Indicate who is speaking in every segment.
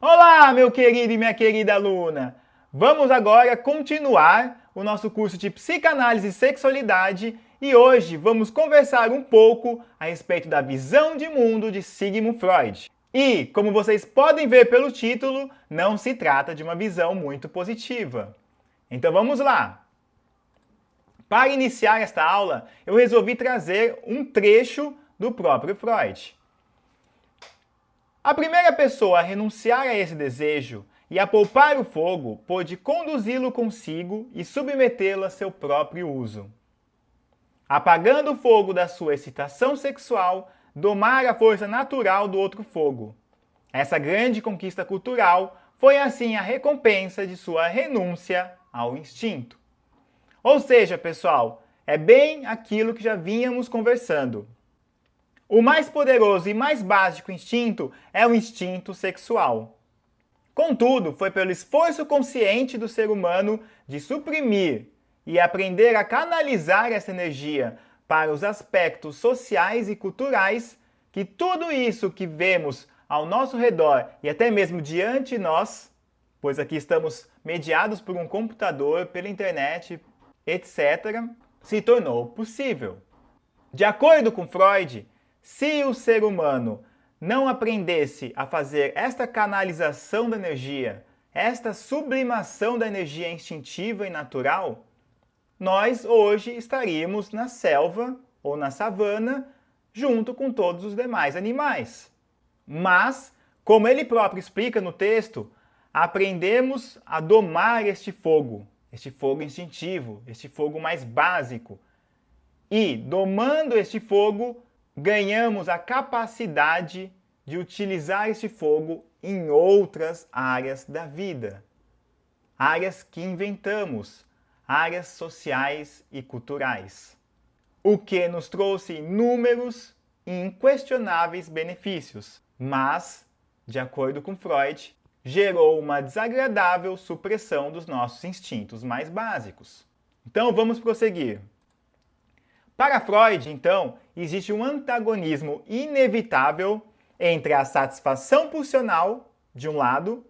Speaker 1: Olá, meu querido e minha querida aluna! Vamos agora continuar o nosso curso de Psicanálise e Sexualidade e hoje vamos conversar um pouco a respeito da visão de mundo de Sigmund Freud. E, como vocês podem ver pelo título, não se trata de uma visão muito positiva. Então vamos lá! Para iniciar esta aula, eu resolvi trazer um trecho do próprio Freud. A primeira pessoa a renunciar a esse desejo e a poupar o fogo pôde conduzi-lo consigo e submetê-lo a seu próprio uso. Apagando o fogo da sua excitação sexual, domar a força natural do outro fogo. Essa grande conquista cultural foi assim a recompensa de sua renúncia ao instinto. Ou seja, pessoal, é bem aquilo que já vínhamos conversando. O mais poderoso e mais básico instinto é o instinto sexual. Contudo, foi pelo esforço consciente do ser humano de suprimir e aprender a canalizar essa energia para os aspectos sociais e culturais que tudo isso que vemos ao nosso redor e até mesmo diante de nós, pois aqui estamos mediados por um computador, pela internet, etc., se tornou possível. De acordo com Freud, se o ser humano não aprendesse a fazer esta canalização da energia, esta sublimação da energia instintiva e natural, nós hoje estaríamos na selva ou na savana junto com todos os demais animais. Mas, como ele próprio explica no texto, aprendemos a domar este fogo instintivo, este fogo mais básico. E, domando este fogo, ganhamos a capacidade de utilizar este fogo em outras áreas da vida. Áreas que inventamos, áreas sociais e culturais. O que nos trouxe inúmeros e inquestionáveis benefícios, mas, de acordo com Freud, gerou uma desagradável supressão dos nossos instintos mais básicos. Então vamos prosseguir. Para Freud, então, existe um antagonismo inevitável entre a satisfação pulsional, de um lado,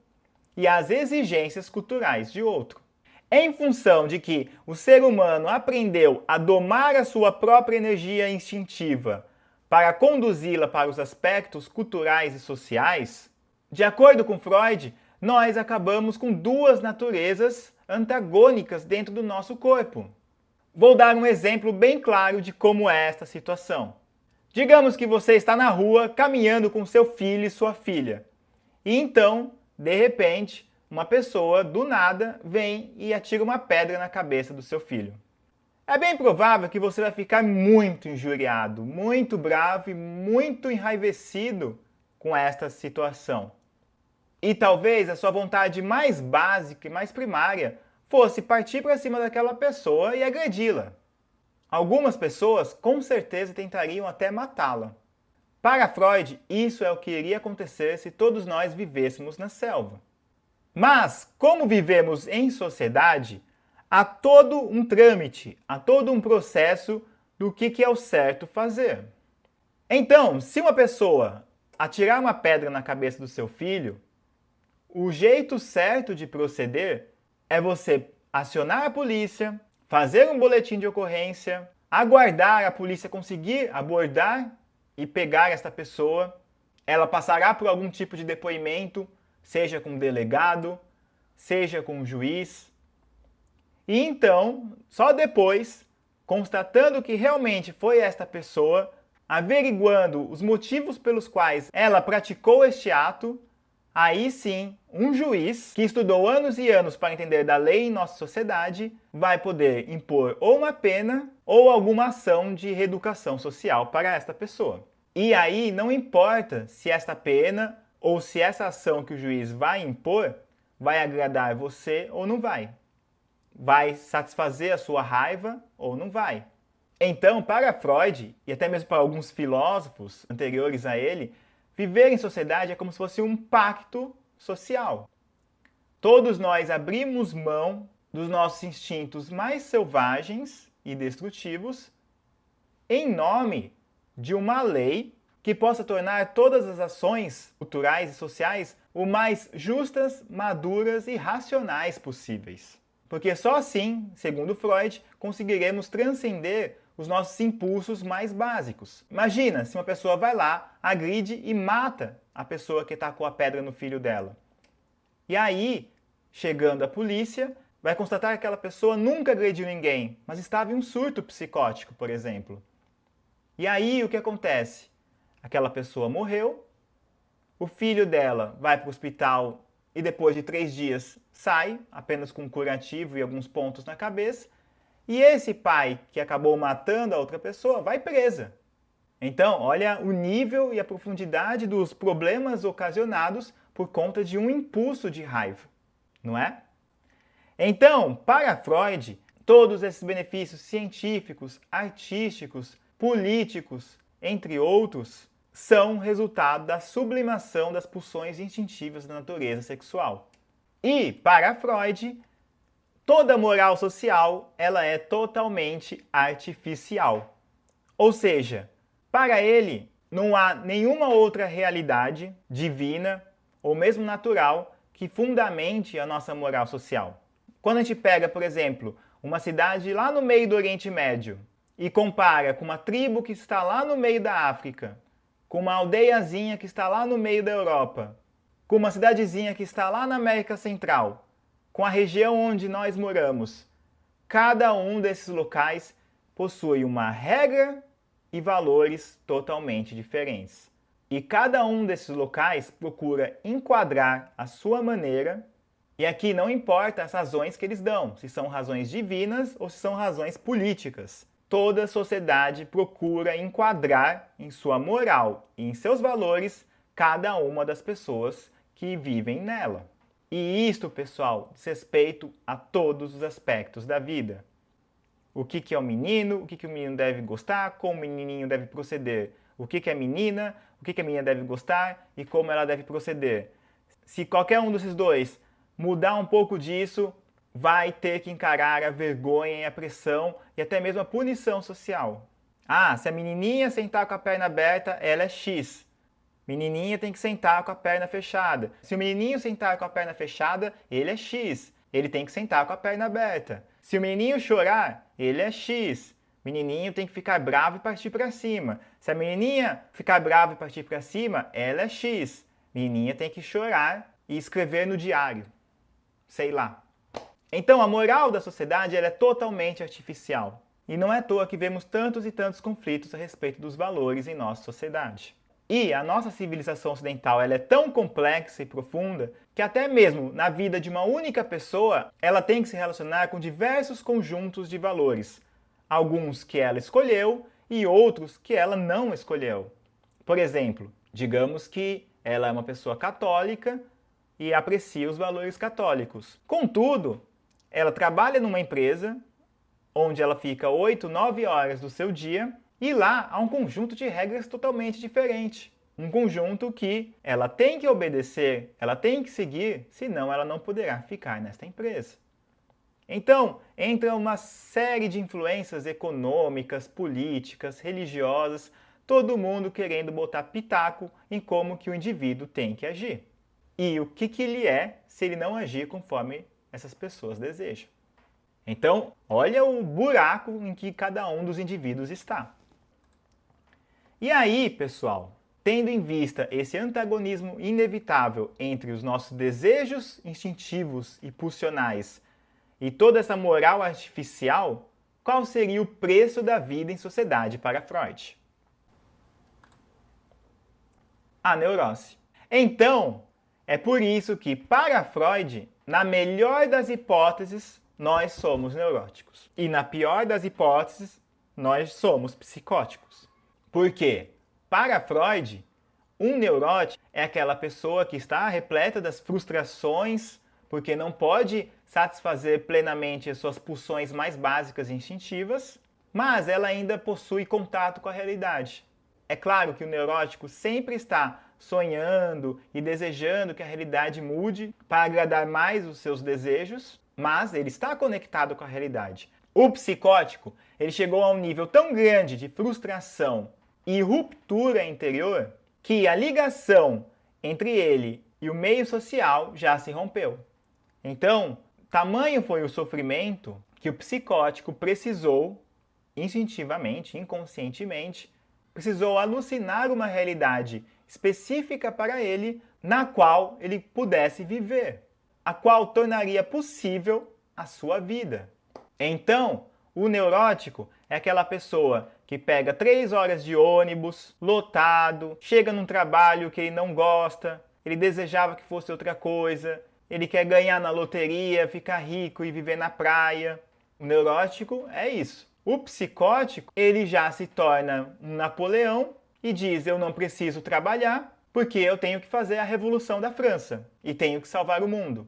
Speaker 1: e as exigências culturais, de outro. Em função de que o ser humano aprendeu a domar a sua própria energia instintiva para conduzi-la para os aspectos culturais e sociais, de acordo com Freud, nós acabamos com duas naturezas antagônicas dentro do nosso corpo. Vou dar um exemplo bem claro de como é esta situação. Digamos que você está na rua caminhando com seu filho e sua filha. E então, de repente, uma pessoa, do nada, vem e atira uma pedra na cabeça do seu filho. É bem provável que você vai ficar muito injuriado, muito bravo e muito enraivecido com esta situação. E talvez a sua vontade mais básica e mais primária fosse partir para cima daquela pessoa e agredi-la. Algumas pessoas com certeza tentariam até matá-la. Para Freud, isso é o que iria acontecer se todos nós vivêssemos na selva. Mas, como vivemos em sociedade, há todo um trâmite, há todo um processo do que é o certo fazer. Então, se uma pessoa atirar uma pedra na cabeça do seu filho, o jeito certo de proceder é você acionar a polícia, fazer um boletim de ocorrência, aguardar a polícia conseguir abordar e pegar esta pessoa. Ela passará por algum tipo de depoimento, seja com um delegado, seja com um juiz. E então, só depois, constatando que realmente foi esta pessoa, averiguando os motivos pelos quais ela praticou este ato, aí sim, um juiz que estudou anos e anos para entender da lei em nossa sociedade vai poder impor ou uma pena ou alguma ação de reeducação social para esta pessoa. E aí não importa se esta pena ou se essa ação que o juiz vai impor vai agradar você ou não vai. Vai satisfazer a sua raiva ou não vai. Então, para Freud, e até mesmo para alguns filósofos anteriores a ele, viver em sociedade é como se fosse um pacto social. Todos nós abrimos mão dos nossos instintos mais selvagens e destrutivos em nome de uma lei que possa tornar todas as ações culturais e sociais o mais justas, maduras e racionais possíveis. Porque só assim, segundo Freud, conseguiremos transcender os nossos impulsos mais básicos. Imagina se uma pessoa vai lá, agride e mata a pessoa que tacou a pedra no filho dela. E aí, chegando a polícia, vai constatar que aquela pessoa nunca agrediu ninguém, mas estava em um surto psicótico, por exemplo. E aí, o que acontece? Aquela pessoa morreu, o filho dela vai para o hospital e depois de 3 dias sai, apenas com um curativo e alguns pontos na cabeça, e esse pai que acabou matando a outra pessoa vai presa. Então, olha o nível e a profundidade dos problemas ocasionados por conta de um impulso de raiva, não é? Então, para Freud, todos esses benefícios científicos, artísticos, políticos, entre outros, são resultado da sublimação das pulsões instintivas da natureza sexual. E, para Freud, toda moral social ela é totalmente artificial. Ou seja, para ele, não há nenhuma outra realidade divina ou mesmo natural que fundamente a nossa moral social. Quando a gente pega, por exemplo, uma cidade lá no meio do Oriente Médio e compara com uma tribo que está lá no meio da África, com uma aldeiazinha que está lá no meio da Europa, com uma cidadezinha que está lá na América Central, com a região onde nós moramos, cada um desses locais possui uma regra e valores totalmente diferentes. E cada um desses locais procura enquadrar a sua maneira, e aqui não importa as razões que eles dão, se são razões divinas ou se são razões políticas. Toda sociedade procura enquadrar em sua moral e em seus valores cada uma das pessoas que vivem nela. E isto, pessoal, diz respeito a todos os aspectos da vida. O que é o menino, o que o menino deve gostar, como o menininho deve proceder. O que é menina, o que a menina deve gostar e como ela deve proceder. Se qualquer um desses dois mudar um pouco disso, vai ter que encarar a vergonha e a pressão e até mesmo a punição social. Ah, se a menininha sentar com a perna aberta, ela é X. Menininha tem que sentar com a perna fechada. Se o menininho sentar com a perna fechada, ele é X. Ele tem que sentar com a perna aberta. Se o menininho chorar, ele é X. Menininho tem que ficar bravo e partir para cima. Se a menininha ficar brava e partir para cima, ela é X. Menininha tem que chorar e escrever no diário. Sei lá. Então, a moral da sociedade ela é totalmente artificial. E não é à toa que vemos tantos e tantos conflitos a respeito dos valores em nossa sociedade. E a nossa civilização ocidental ela é tão complexa e profunda que até mesmo na vida de uma única pessoa, ela tem que se relacionar com diversos conjuntos de valores. Alguns que ela escolheu e outros que ela não escolheu. Por exemplo, digamos que ela é uma pessoa católica e aprecia os valores católicos. Contudo, ela trabalha numa empresa onde ela fica 8, 9 horas do seu dia e lá há um conjunto de regras totalmente diferente. Um conjunto que ela tem que obedecer, ela tem que seguir, senão ela não poderá ficar nesta empresa. Então, entra uma série de influências econômicas, políticas, religiosas, todo mundo querendo botar pitaco em como que o indivíduo tem que agir. E o que ele é se ele não agir conforme essas pessoas desejam. Então, olha o buraco em que cada um dos indivíduos está. E aí, pessoal, tendo em vista esse antagonismo inevitável entre os nossos desejos instintivos e pulsionais e toda essa moral artificial, qual seria o preço da vida em sociedade para Freud? A neurose. Então, é por isso que, para Freud, na melhor das hipóteses, nós somos neuróticos. E na pior das hipóteses, nós somos psicóticos. Por quê? Para Freud, um neurótico é aquela pessoa que está repleta das frustrações porque não pode satisfazer plenamente as suas pulsões mais básicas e instintivas, mas ela ainda possui contato com a realidade. É claro que o neurótico sempre está sonhando e desejando que a realidade mude para agradar mais os seus desejos, mas ele está conectado com a realidade. O psicótico, ele chegou a um nível tão grande de frustração e ruptura interior que a ligação entre ele e o meio social já se rompeu. Então, tamanho foi o sofrimento que o psicótico precisou, instintivamente, inconscientemente, precisou alucinar uma realidade específica para ele, na qual ele pudesse viver, a qual tornaria possível a sua vida. Então, o neurótico é aquela pessoa que pega 3 horas de ônibus, lotado, chega num trabalho que ele não gosta, ele desejava que fosse outra coisa, ele quer ganhar na loteria, ficar rico e viver na praia. O neurótico é isso. O psicótico, ele já se torna um Napoleão e diz: eu não preciso trabalhar porque eu tenho que fazer a Revolução da França e tenho que salvar o mundo.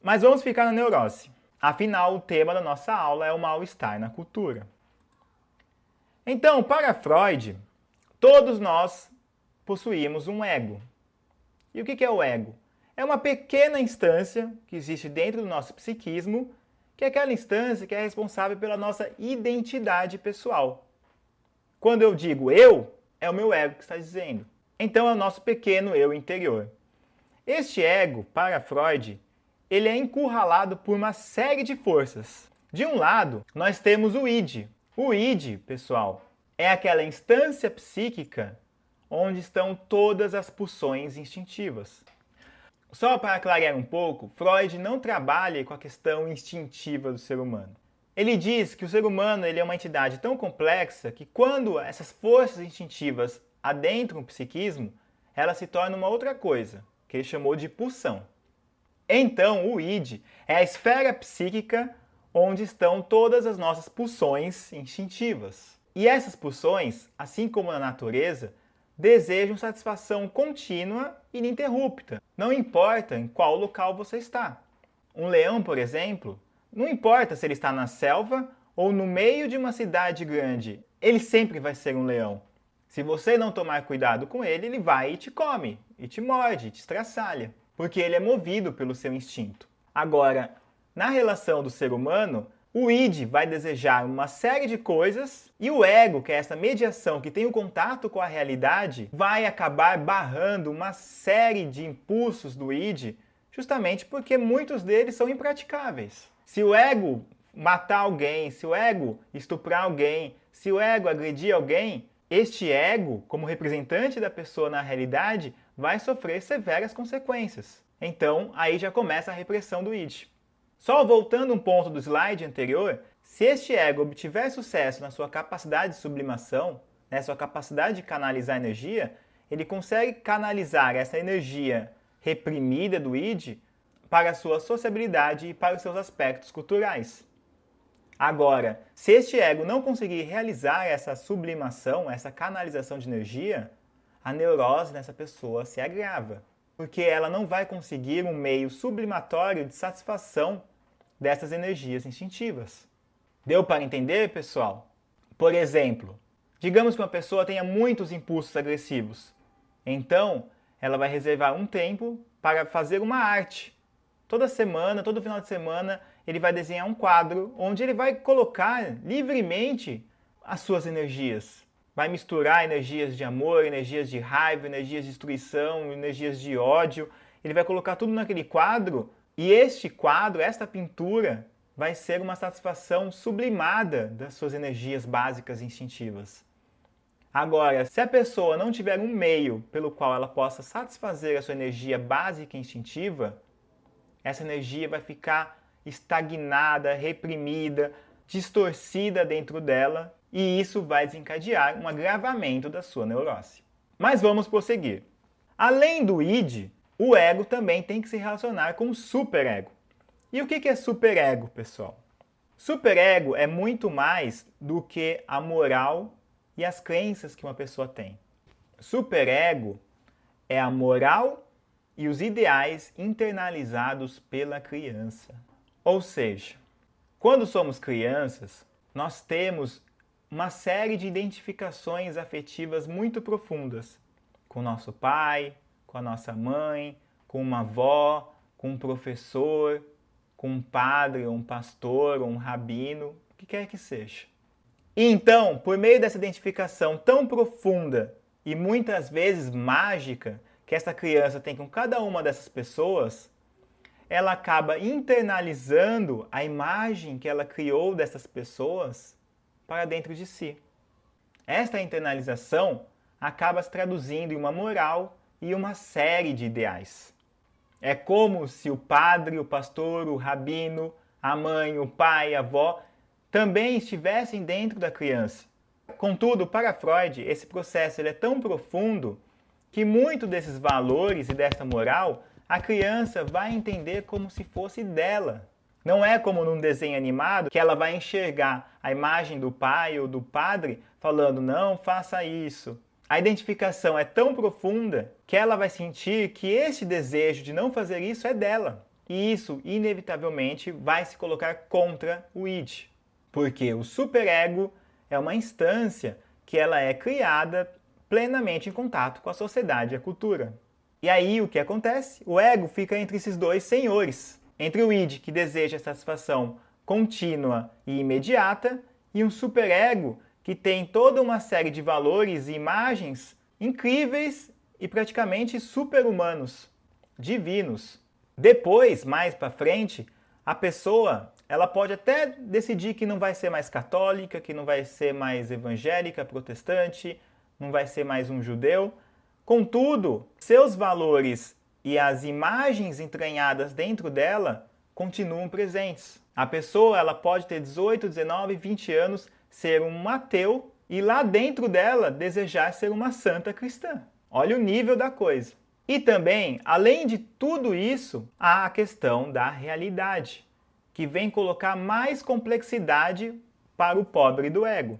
Speaker 1: Mas vamos ficar na neurose. Afinal, o tema da nossa aula é o mal-estar na cultura. Então, para Freud, todos nós possuímos um ego. E o que é o ego? É uma pequena instância que existe dentro do nosso psiquismo, que é aquela instância que é responsável pela nossa identidade pessoal. Quando eu digo eu, é o meu ego que está dizendo. Então é o nosso pequeno eu interior. Este ego, para Freud, ele é encurralado por uma série de forças. De um lado, nós temos o id. O id, pessoal, é aquela instância psíquica onde estão todas as pulsões instintivas. Só para clarear um pouco, Freud não trabalha com a questão instintiva do ser humano. Ele diz que o ser humano ele é uma entidade tão complexa que quando essas forças instintivas adentram o psiquismo, ela se torna uma outra coisa, que ele chamou de pulsão. Então, o id é a esfera psíquica onde estão todas as nossas pulsões instintivas. E essas pulsões, assim como na natureza, desejam satisfação contínua e ininterrupta. Não importa em qual local você está. Um leão, por exemplo, não importa se ele está na selva ou no meio de uma cidade grande, ele sempre vai ser um leão. Se você não tomar cuidado com ele, ele vai e te come, e te morde, e te estraçalha, porque ele é movido pelo seu instinto. Agora, na relação do ser humano, o id vai desejar uma série de coisas e o ego, que é essa mediação que tem o contato com a realidade, vai acabar barrando uma série de impulsos do id, justamente porque muitos deles são impraticáveis. Se o ego matar alguém, se o ego estuprar alguém, se o ego agredir alguém, este ego, como representante da pessoa na realidade, vai sofrer severas consequências. Então, aí já começa a repressão do id. Só voltando um ponto do slide anterior, se este ego obtiver sucesso na sua capacidade de sublimação, na sua capacidade de canalizar energia, ele consegue canalizar essa energia reprimida do id para a sua sociabilidade e para os seus aspectos culturais. Agora, se este ego não conseguir realizar essa sublimação, essa canalização de energia, a neurose nessa pessoa se agrava, porque ela não vai conseguir um meio sublimatório de satisfação dessas energias instintivas. Deu para entender, pessoal? Por exemplo, digamos que uma pessoa tenha muitos impulsos agressivos. Então, ela vai reservar um tempo para fazer uma arte. Toda semana, todo final de semana, ele vai desenhar um quadro onde ele vai colocar livremente as suas energias. Vai misturar energias de amor, energias de raiva, energias de destruição, energias de ódio. Ele vai colocar tudo naquele quadro e este quadro, esta pintura, vai ser uma satisfação sublimada das suas energias básicas e instintivas. Agora, se a pessoa não tiver um meio pelo qual ela possa satisfazer a sua energia básica e instintiva, essa energia vai ficar estagnada, reprimida, distorcida dentro dela, e isso vai desencadear um agravamento da sua neurose. Mas vamos prosseguir. Além do id, o ego também tem que se relacionar com o superego. E o que é superego, pessoal? Superego é muito mais do que a moral e as crenças que uma pessoa tem. Superego é a moral e os ideais internalizados pela criança. Ou seja, quando somos crianças, nós temos uma série de identificações afetivas muito profundas com o nosso pai, com a nossa mãe, com uma avó, com um professor, com um padre, um pastor, um rabino, o que quer que seja. E então, por meio dessa identificação tão profunda e muitas vezes mágica, que que essa criança tem com cada uma dessas pessoas, ela acaba internalizando a imagem que ela criou dessas pessoas para dentro de si. Esta internalização acaba se traduzindo em uma moral e uma série de ideais. É como se o padre, o pastor, o rabino, a mãe, o pai, a avó também estivessem dentro da criança. Contudo, para Freud, esse processo ele é tão profundo que muito desses valores e dessa moral a criança vai entender como se fosse dela. Não é como num desenho animado que ela vai enxergar a imagem do pai ou do padre falando, não, faça isso. A identificação é tão profunda que ela vai sentir que esse desejo de não fazer isso é dela. E isso, inevitavelmente, vai se colocar contra o id. Porque o superego é uma instância que ela é criada plenamente em contato com a sociedade e a cultura. E aí o que acontece? O ego fica entre esses dois senhores. Entre o id, que deseja satisfação contínua e imediata, e um superego que tem toda uma série de valores e imagens incríveis e praticamente super-humanos, divinos. Depois, mais para frente, a pessoa ela pode até decidir que não vai ser mais católica, que não vai ser mais evangélica, protestante, não vai ser mais um judeu. Contudo, seus valores e as imagens entranhadas dentro dela continuam presentes. A pessoa ela pode ter 18, 19, 20 anos, ser um ateu e lá dentro dela desejar ser uma santa cristã. Olha o nível da coisa. E também, além de tudo isso, há a questão da realidade, que vem colocar mais complexidade para o pobre do ego.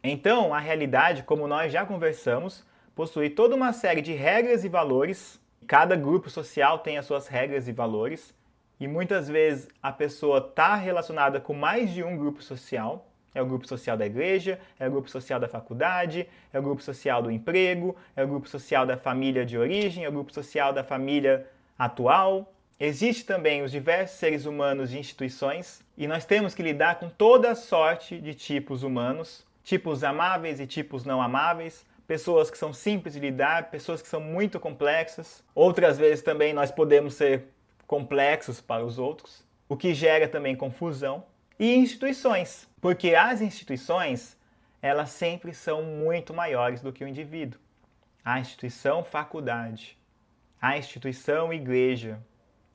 Speaker 1: Então, a realidade, como nós já conversamos, possui toda uma série de regras e valores. Cada grupo social tem as suas regras e valores. E muitas vezes a pessoa está relacionada com mais de um grupo social. É o grupo social da igreja, é o grupo social da faculdade, é o grupo social do emprego, é o grupo social da família de origem, é o grupo social da família atual. Existem também os diversos seres humanos e instituições. E nós temos que lidar com toda a sorte de tipos humanos. Tipos amáveis e tipos não amáveis. Pessoas que são simples de lidar, pessoas que são muito complexas. Outras vezes também nós podemos ser complexos para os outros, o que gera também confusão. E instituições, porque as instituições, elas sempre são muito maiores do que o indivíduo. A instituição faculdade, a instituição igreja,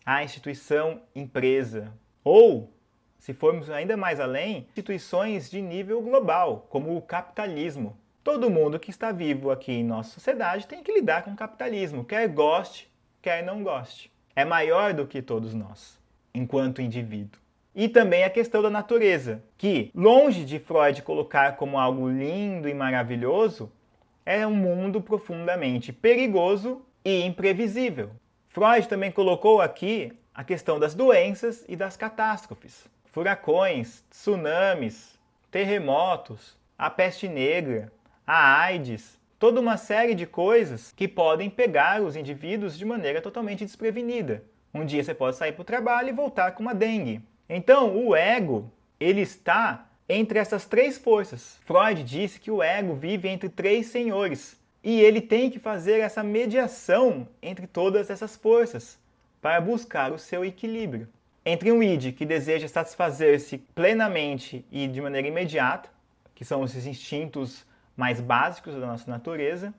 Speaker 1: a instituição empresa. Ou, se formos ainda mais além, instituições de nível global, como o capitalismo. Todo mundo que está vivo aqui em nossa sociedade tem que lidar com o capitalismo, quer goste, quer não goste. É maior do que todos nós, enquanto indivíduo. E também a questão da natureza, que, longe de Freud colocar como algo lindo e maravilhoso, é um mundo profundamente perigoso e imprevisível. Freud também colocou aqui a questão das doenças e das catástrofes. Furacões, tsunamis, terremotos, a peste negra, a AIDS, toda uma série de coisas que podem pegar os indivíduos de maneira totalmente desprevenida. Um dia você pode sair para o trabalho e voltar com uma dengue. Então, o ego, ele está entre essas três forças. Freud disse que o ego vive entre três senhores. E ele tem que fazer essa mediação entre todas essas forças para buscar o seu equilíbrio. Entre um id, que deseja satisfazer-se plenamente e de maneira imediata, que são esses instintos mais básicos da nossa natureza.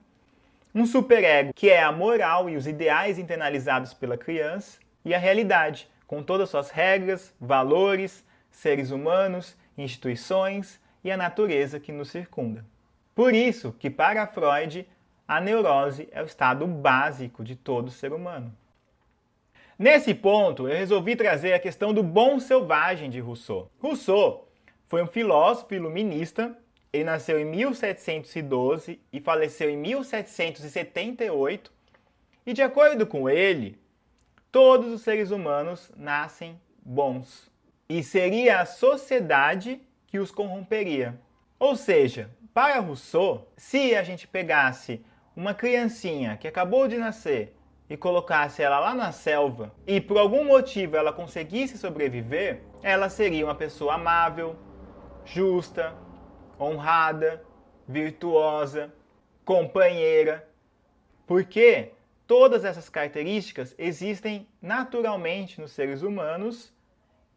Speaker 1: Um superego, que é a moral e os ideais internalizados pela criança. E a realidade, com todas as suas regras, valores, seres humanos, instituições e a natureza que nos circunda. Por isso que, para Freud, a neurose é o estado básico de todo ser humano. Nesse ponto, eu resolvi trazer a questão do bom selvagem de Rousseau. Rousseau foi um filósofo iluminista. Ele nasceu em 1712 e faleceu em 1778. E, de acordo com ele, todos os seres humanos nascem bons. E seria a sociedade que os corromperia. Ou seja, para Rousseau, se a gente pegasse uma criancinha que acabou de nascer e colocasse ela lá na selva e por algum motivo ela conseguisse sobreviver, ela seria uma pessoa amável, justa, honrada, virtuosa, companheira. Porque Todas essas características existem naturalmente nos seres humanos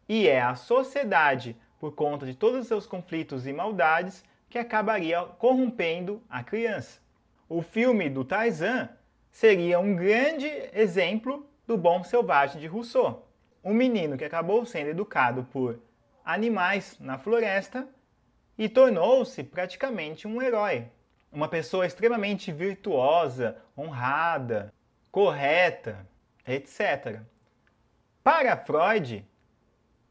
Speaker 1: e é a sociedade, por conta de todos os seus conflitos e maldades, que acabaria corrompendo a criança. O filme do Tarzan seria um grande exemplo do Bom Selvagem de Rousseau. Um menino que acabou sendo educado por animais na floresta e tornou-se praticamente um herói. Uma pessoa extremamente virtuosa, honrada, correta, etc. Para Freud,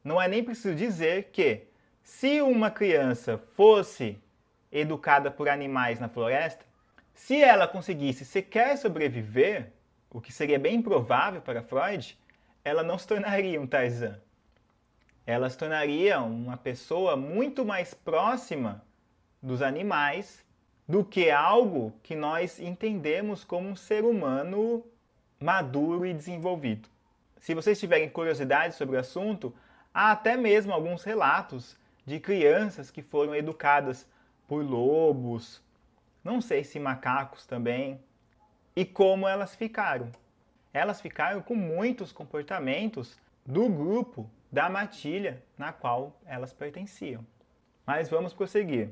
Speaker 1: não é nem preciso dizer que, se uma criança fosse educada por animais na floresta, se ela conseguisse sequer sobreviver, o que seria bem improvável para Freud, ela não se tornaria um Tarzan. Ela se tornaria uma pessoa muito mais próxima dos animais do que algo que nós entendemos como um ser humano maduro e desenvolvido. Se vocês tiverem curiosidade sobre o assunto, há até mesmo alguns relatos de crianças que foram educadas por lobos, não sei se macacos também, e como elas ficaram. Elas ficaram com muitos comportamentos do grupo, da matilha na qual elas pertenciam. Mas vamos prosseguir.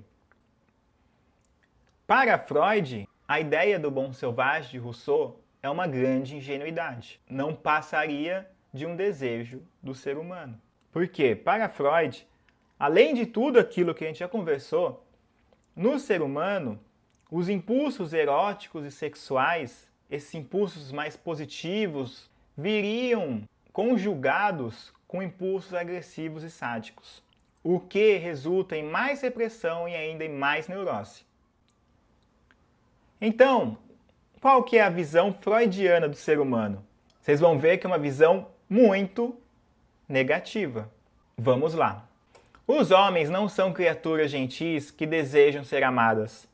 Speaker 1: Para Freud, a ideia do bom selvagem de Rousseau é uma grande ingenuidade. Não passaria de um desejo do ser humano. Porque, para Freud, além de tudo aquilo que a gente já conversou, no ser humano, os impulsos eróticos e sexuais, esses impulsos mais positivos, viriam conjugados com impulsos agressivos e sádicos, o que resulta em mais repressão e ainda em mais neurose. Então, qual que é a visão freudiana do ser humano? Vocês vão ver que é uma visão muito negativa. Vamos lá. Os homens não são criaturas gentis que desejam ser amadas.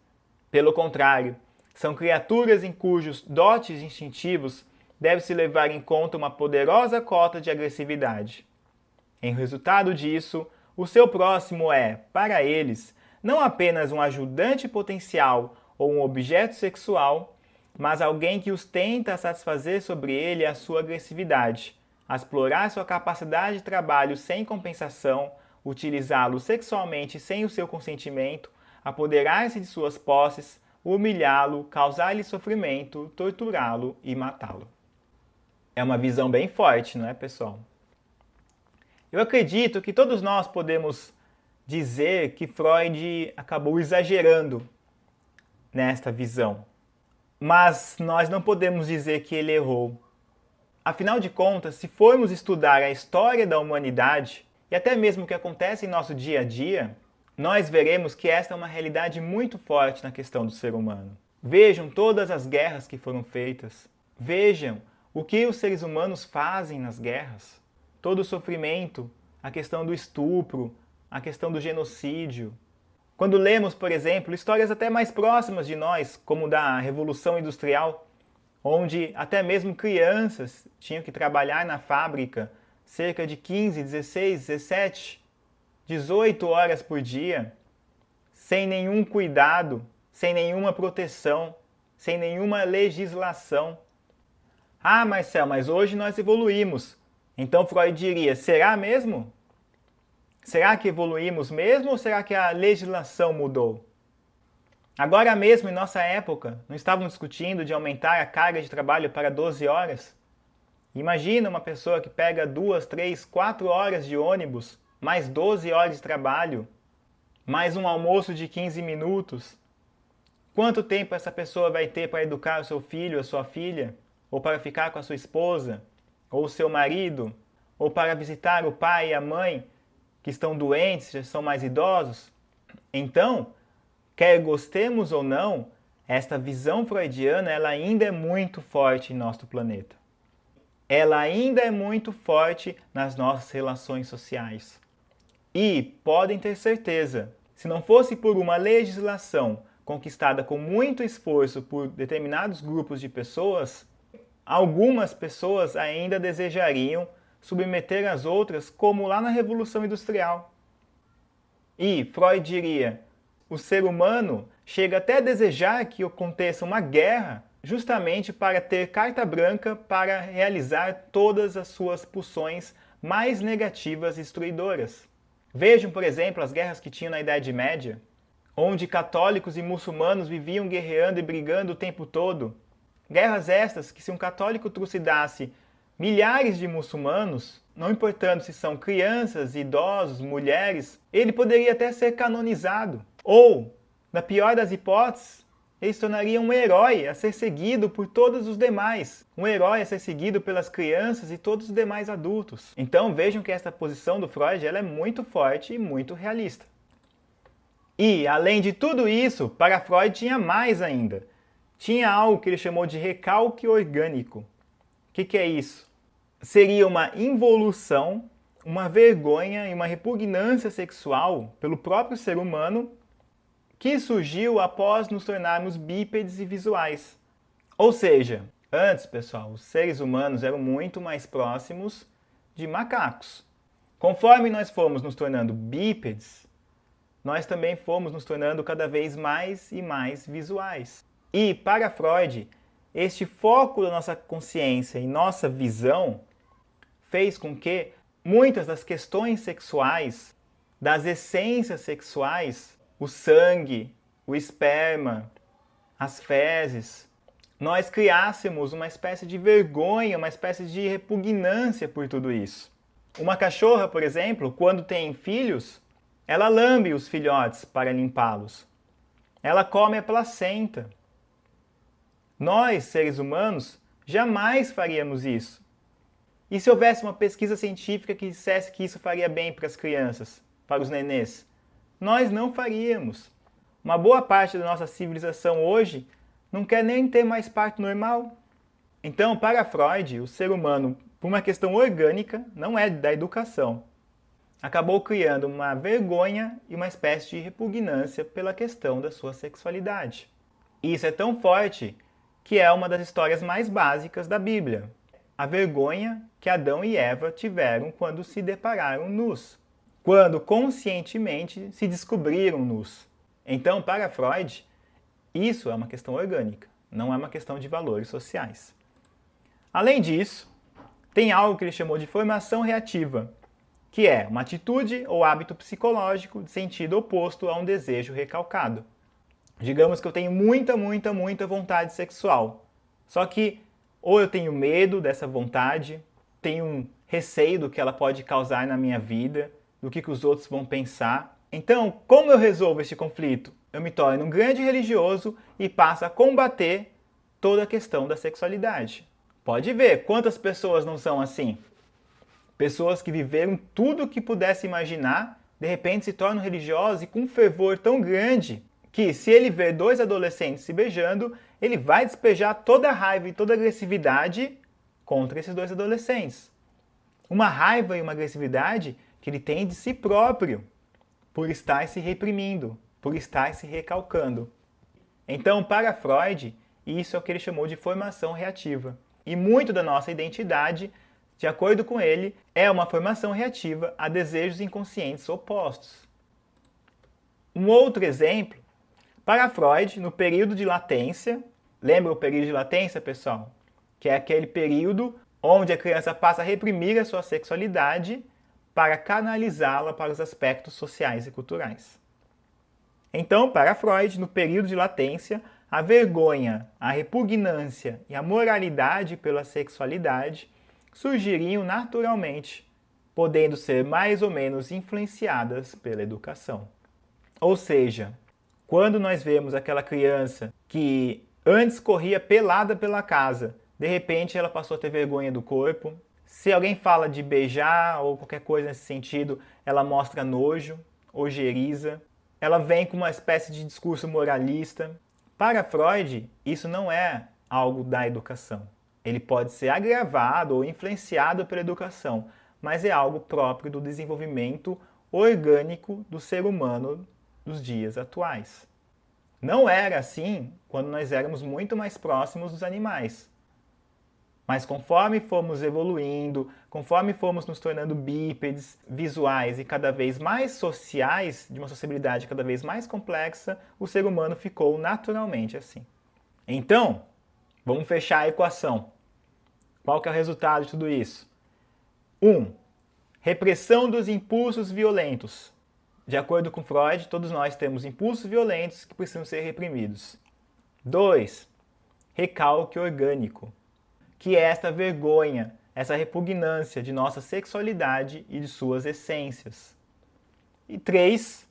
Speaker 1: Pelo contrário, são criaturas em cujos dotes instintivos deve-se levar em conta uma poderosa cota de agressividade. Em resultado disso, o seu próximo é, para eles, não apenas um ajudante potencial ou um objeto sexual, mas alguém que os tenta satisfazer sobre ele a sua agressividade, a explorar sua capacidade de trabalho sem compensação, utilizá-lo sexualmente sem o seu consentimento, apoderar-se de suas posses, humilhá-lo, causar-lhe sofrimento, torturá-lo e matá-lo. É uma visão bem forte, não é, pessoal? Eu acredito que todos nós podemos dizer que Freud acabou exagerando nesta visão. Mas nós não podemos dizer que ele errou. Afinal de contas, se formos estudar a história da humanidade e até mesmo o que acontece em nosso dia a dia, nós veremos que esta é uma realidade muito forte na questão do ser humano. Vejam todas as guerras que foram feitas. Vejam o que os seres humanos fazem nas guerras. Todo o sofrimento, a questão do estupro, a questão do genocídio. Quando lemos, por exemplo, histórias até mais próximas de nós, como da Revolução Industrial, onde até mesmo crianças tinham que trabalhar na fábrica cerca de 15, 16, 17, 18 horas por dia, sem nenhum cuidado, sem nenhuma proteção, sem nenhuma legislação. Ah, Marcel, mas hoje nós evoluímos. Então Freud diria, será mesmo? Será que evoluímos mesmo ou será que a legislação mudou? Agora mesmo, em nossa época, não estávamos discutindo de aumentar a carga de trabalho para 12 horas? Imagina uma pessoa que pega 2, 3, 4 horas de ônibus, mais 12 horas de trabalho, mais um almoço de 15 minutos. Quanto tempo essa pessoa vai ter para educar o seu filho, a sua filha? Ou para ficar com a sua esposa? Ou o seu marido? Ou para visitar o pai e a mãe que estão doentes, já são mais idosos? Então, quer gostemos ou não, esta visão freudiana ela ainda é muito forte em nosso planeta. Ela ainda é muito forte nas nossas relações sociais. E podem ter certeza, se não fosse por uma legislação conquistada com muito esforço por determinados grupos de pessoas, algumas pessoas ainda desejariam submeter as outras como lá na Revolução Industrial. E Freud diria, o ser humano chega até a desejar que aconteça uma guerra justamente para ter carta branca para realizar todas as suas pulsões mais negativas e destruidoras. Vejam, por exemplo, as guerras que tinham na Idade Média, onde católicos e muçulmanos viviam guerreando e brigando o tempo todo. Guerras estas que, se um católico trucidasse milhares de muçulmanos, não importando se são crianças, idosos, mulheres, ele poderia até ser canonizado. Ou, na pior das hipóteses, ele se tornaria um herói a ser seguido por todos os demais. Um herói a ser seguido pelas crianças e todos os demais adultos. Então vejam que essa posição do Freud ela é muito forte e muito realista. E, além de tudo isso, para Freud tinha mais ainda. Tinha algo que ele chamou de recalque orgânico. O que é isso? Seria uma involução, uma vergonha e uma repugnância sexual pelo próprio ser humano que surgiu após nos tornarmos bípedes e visuais. Ou seja, antes, pessoal, os seres humanos eram muito mais próximos de macacos. Conforme nós fomos nos tornando bípedes, nós também fomos nos tornando cada vez mais e mais visuais. E, para Freud, este foco da nossa consciência e nossa visão fez com que muitas das questões sexuais, das essências sexuais, o sangue, o esperma, as fezes, nós criássemos uma espécie de vergonha, uma espécie de repugnância por tudo isso. Uma cachorra, por exemplo, quando tem filhos, ela lambe os filhotes para limpá-los. Ela come a placenta. Nós, seres humanos, jamais faríamos isso. E se houvesse uma pesquisa científica que dissesse que isso faria bem para as crianças, para os nenês? Nós não faríamos. Uma boa parte da nossa civilização hoje não quer nem ter mais parto normal. Então, para Freud, o ser humano, por uma questão orgânica, não é da educação, acabou criando uma vergonha e uma espécie de repugnância pela questão da sua sexualidade. E isso é tão forte que é uma das histórias mais básicas da Bíblia. A vergonha que Adão e Eva tiveram quando se depararam nus, quando conscientemente se descobriram nus. Então, para Freud, isso é uma questão orgânica, não é uma questão de valores sociais. Além disso, tem algo que ele chamou de formação reativa, que é uma atitude ou hábito psicológico de sentido oposto a um desejo recalcado. Digamos que eu tenho muita vontade sexual, só que ou eu tenho medo dessa vontade, tenho um receio do que ela pode causar na minha vida, do que os outros vão pensar. Então, como eu resolvo este conflito? Eu me torno um grande religioso e passo a combater toda a questão da sexualidade. Pode ver quantas pessoas não são assim. Pessoas que viveram tudo o que pudesse imaginar, de repente se tornam religiosas e com um fervor tão grande que, se ele ver dois adolescentes se beijando, ele vai despejar toda a raiva e toda a agressividade contra esses dois adolescentes. Uma raiva e uma agressividade que ele tem de si próprio, por estar se reprimindo, por estar se recalcando. Então, para Freud, isso é o que ele chamou de formação reativa. E muito da nossa identidade, de acordo com ele, é uma formação reativa a desejos inconscientes opostos. Um outro exemplo, para Freud, no período de latência, lembra o período de latência, pessoal? Que é aquele período onde a criança passa a reprimir a sua sexualidade para canalizá-la para os aspectos sociais e culturais. Então, para Freud, no período de latência, a vergonha, a repugnância e a moralidade pela sexualidade surgiriam naturalmente, podendo ser mais ou menos influenciadas pela educação. Ou seja, quando nós vemos aquela criança que antes corria pelada pela casa, de repente ela passou a ter vergonha do corpo. Se alguém fala de beijar ou qualquer coisa nesse sentido, ela mostra nojo, ojeriza. Ela vem com uma espécie de discurso moralista. Para Freud, isso não é algo da educação. Ele pode ser agravado ou influenciado pela educação, mas é algo próprio do desenvolvimento orgânico do ser humano dos dias atuais. Não era assim quando nós éramos muito mais próximos dos animais. Mas conforme fomos evoluindo, conforme fomos nos tornando bípedes, visuais e cada vez mais sociais, de uma sociabilidade cada vez mais complexa, o ser humano ficou naturalmente assim. Então, Vamos fechar a equação. Qual que é o resultado de tudo isso? 1. Repressão dos impulsos violentos. De acordo com Freud, todos nós temos impulsos violentos que precisam ser reprimidos. 2. Recalque orgânico, que é esta vergonha, essa repugnância de nossa sexualidade e de suas essências. E 3.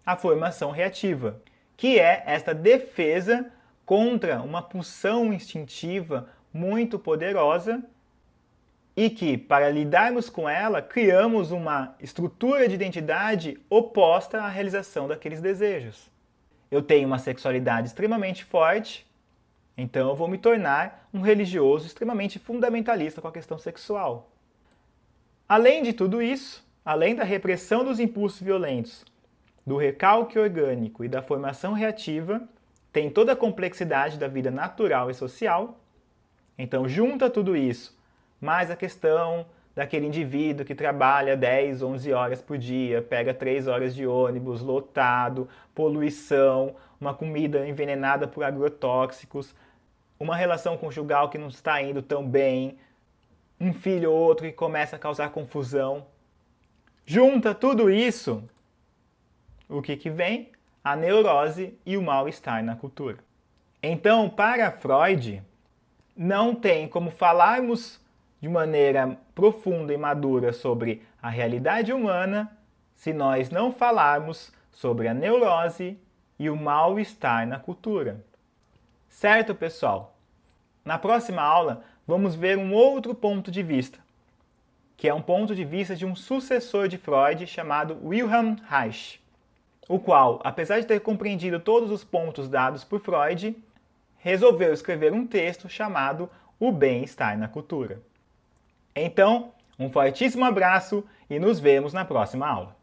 Speaker 1: A formação reativa, que é esta defesa contra uma pulsão instintiva muito poderosa e que, para lidarmos com ela, criamos uma estrutura de identidade oposta à realização daqueles desejos. Eu tenho uma sexualidade extremamente forte, então eu vou me tornar um religioso extremamente fundamentalista com a questão sexual. Além de tudo isso, além da repressão dos impulsos violentos, do recalque orgânico e da formação reativa, tem toda a complexidade da vida natural e social. Então, junta tudo isso, mais a questão daquele indivíduo que trabalha 10, 11 horas por dia, pega 3 horas de ônibus, lotado, poluição, uma comida envenenada por agrotóxicos, uma relação conjugal que não está indo tão bem, um filho ou outro que começa a causar confusão. Junta tudo isso, o que vem? A neurose e o mal-estar na cultura. Então, para Freud, não tem como falarmos de maneira profunda e madura sobre a realidade humana se nós não falarmos sobre a neurose e o mal-estar na cultura. Certo, pessoal? Na próxima aula, vamos ver um outro ponto de vista, que é um ponto de vista de um sucessor de Freud chamado Wilhelm Reich, o qual, apesar de ter compreendido todos os pontos dados por Freud, resolveu escrever um texto chamado O Bem-Estar na Cultura. Então, um fortíssimo abraço e nos vemos na próxima aula.